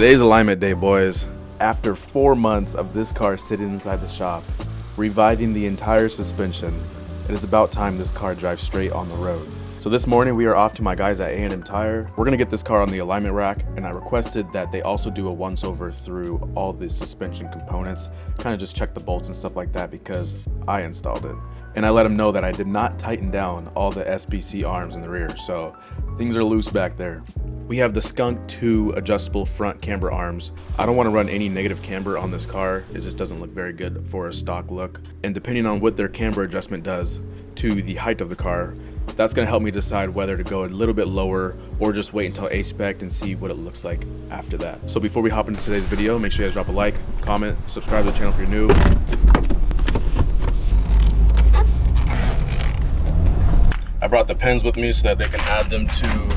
Today's alignment day, boys. After 4 months of this car sitting inside the shop, reviving the entire suspension, it is about time this car drives straight on the road. So this morning we are off to my guys at A&M Tire. We're gonna get this car on the alignment rack, and I requested that they also do a once over through all the suspension components, kind of just check the bolts and stuff like that because I installed it. And I let them know that I did not tighten down all the SBC arms in the rear, so things are loose back there. We have the Skunk 2 adjustable front camber arms. I don't want to run any negative camber on this car. It just doesn't look very good for a stock look. And depending on what their camber adjustment does to the height of the car, that's going to help me decide whether to go a little bit lower or just wait until A-spec and see what it looks like after that. So before we hop into today's video, make sure you guys drop a like, comment, subscribe to the channel if you're new. I brought the pins with me so that they can add them to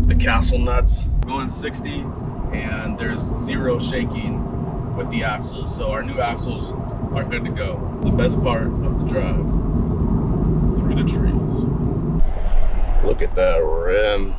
the castle nuts. We're going 60 and there's zero shaking with the axles. So our new axles are good to go. The best part of the drive, through the trees. Look at that rim.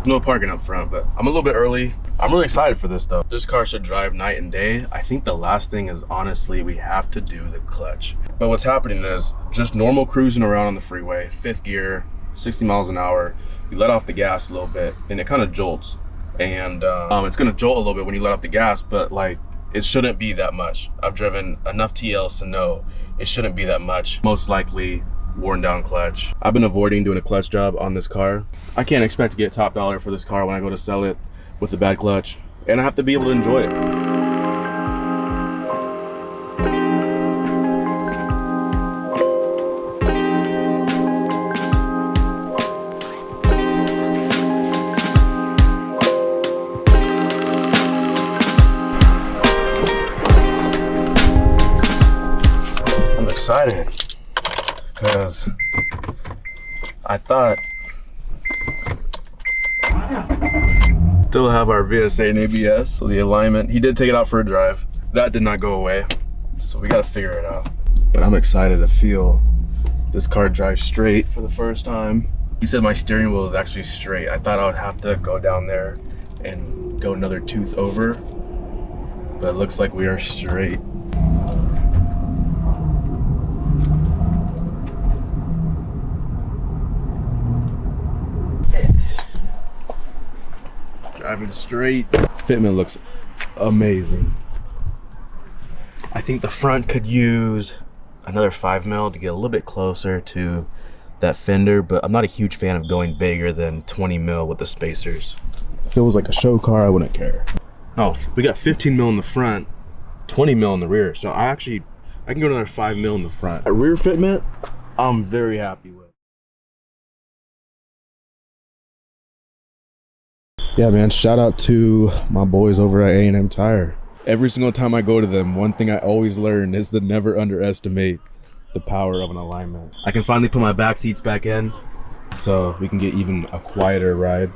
No parking up front, but I'm a little bit early. I'm really excited for this though. This car should drive night and day. I think the last thing is honestly, we have to do the clutch. But what's happening is just normal cruising around on the freeway, 5th gear, 60 miles an hour. You let off the gas a little bit and it kind of jolts. And it's gonna jolt a little bit when you let off the gas, but like it shouldn't be that much. I've driven enough TLs to know it shouldn't be that much. Most likely worn down clutch. I've been avoiding doing a clutch job on this car. I can't expect to get top dollar for this car when I go to sell it with a bad clutch, and I have to be able to enjoy it. I'm excited because I thought still have our VSA and ABS, so the alignment, he did take it out for a drive. That did not go away, so we got to figure it out. But I'm excited to feel this car drive straight for the first time. He said my steering wheel is actually straight. I thought I would have to go down there and go another tooth over, but it looks like we are straight. Driving straight. Fitment looks amazing. I think the front could use another 5 mil to get a little bit closer to that fender, but I'm not a huge fan of going bigger than 20 mil with the spacers. If it was like a show car, I wouldn't care. No, we got 15 mil in the front, 20 mil in the rear, so I can go another 5 mil in the front. A rear fitment, I'm very happy with. Yeah, man, shout out to my boys over at A&M Tire. Every single time I go to them, one thing I always learn is to never underestimate the power of an alignment. I can finally put my back seats back in so we can get even a quieter ride.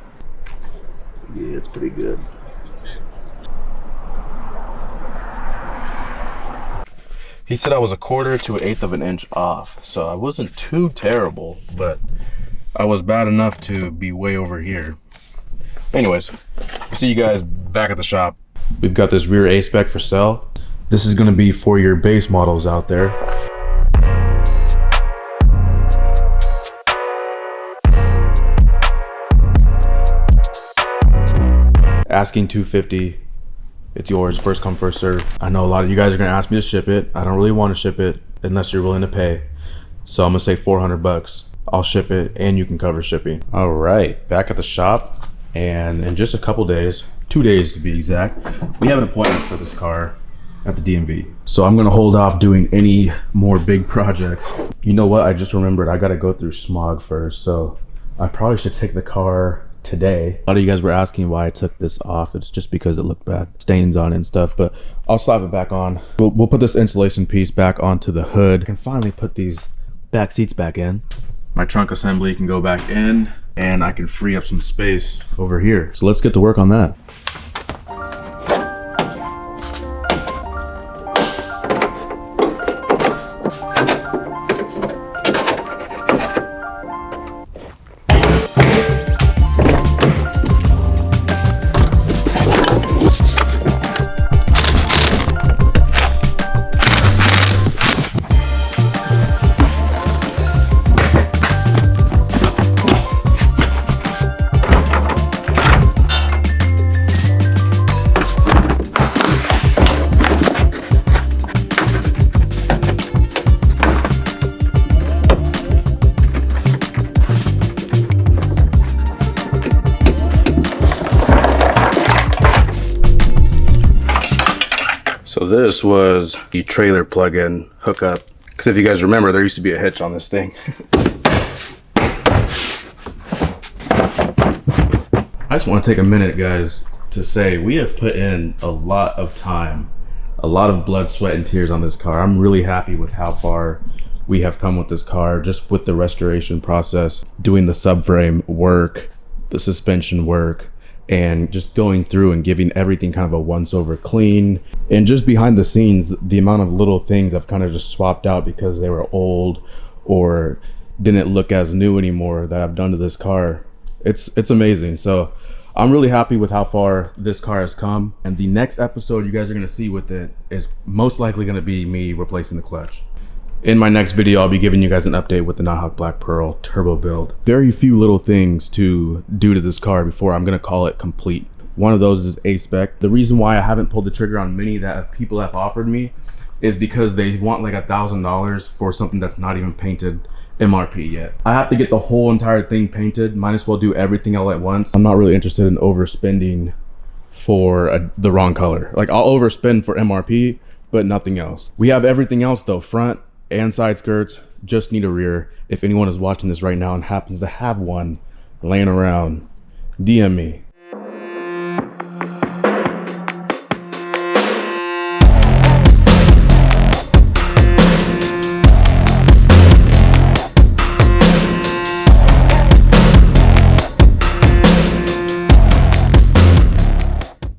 Yeah, it's pretty good. He said I was 1/4 to 1/8 of an inch off, so I wasn't too terrible, but I was bad enough to be way over here. Anyways, we'll see you guys back at the shop. We've got this rear A-spec for sale. This is gonna be for your base models out there. Asking $250, it's yours, first come, first serve. I know a lot of you guys are gonna ask me to ship it. I don't really wanna ship it unless you're willing to pay. So I'm gonna say 400 bucks. I'll ship it and you can cover shipping. All right, back at the shop. And in just a couple days, 2 days to be exact, we have an appointment for this car at the DMV. So I'm gonna hold off doing any more big projects. You know what, I just remembered I gotta go through smog first, so I probably should take the car today. A lot of you guys were asking why I took this off. It's just because it looked bad, stains on it and stuff, but I'll slap it back on. We'll put this insulation piece back onto the hood. I can finally put these back seats back in. My trunk assembly can go back in and I can free up some space over here. So let's get to work on that. this was the trailer plug-in hookup. Because if you guys remember, there used to be a hitch on this thing. I just want to take a minute, guys, to say we have put in a lot of time, a lot of blood, sweat, and tears on this car. I'm really happy with how far we have come with this car, just with the restoration process, doing the subframe work, the suspension work, and just going through and giving everything kind of a once over clean. And just behind the scenes, the amount of little things I've kind of just swapped out because they were old or didn't look as new anymore that I've done to this car. It's amazing. So I'm really happy with how far this car has come. And the next episode you guys are gonna see with it is most likely gonna be me replacing the clutch. In my next video, I'll be giving you guys an update with the Nighthawk Black Pearl turbo build. Very few little things to do to this car before I'm gonna call it complete. One of those is A-Spec. The reason why I haven't pulled the trigger on many that people have offered me is because they want like $1,000 for something that's not even painted MRP yet. I have to get the whole entire thing painted. Might as well do everything all at once. I'm not really interested in overspending for the wrong color. Like, I'll overspend for MRP, but nothing else. We have everything else though, front and side skirts, just need a rear. If anyone is watching this right now and happens to have one laying around, DM me.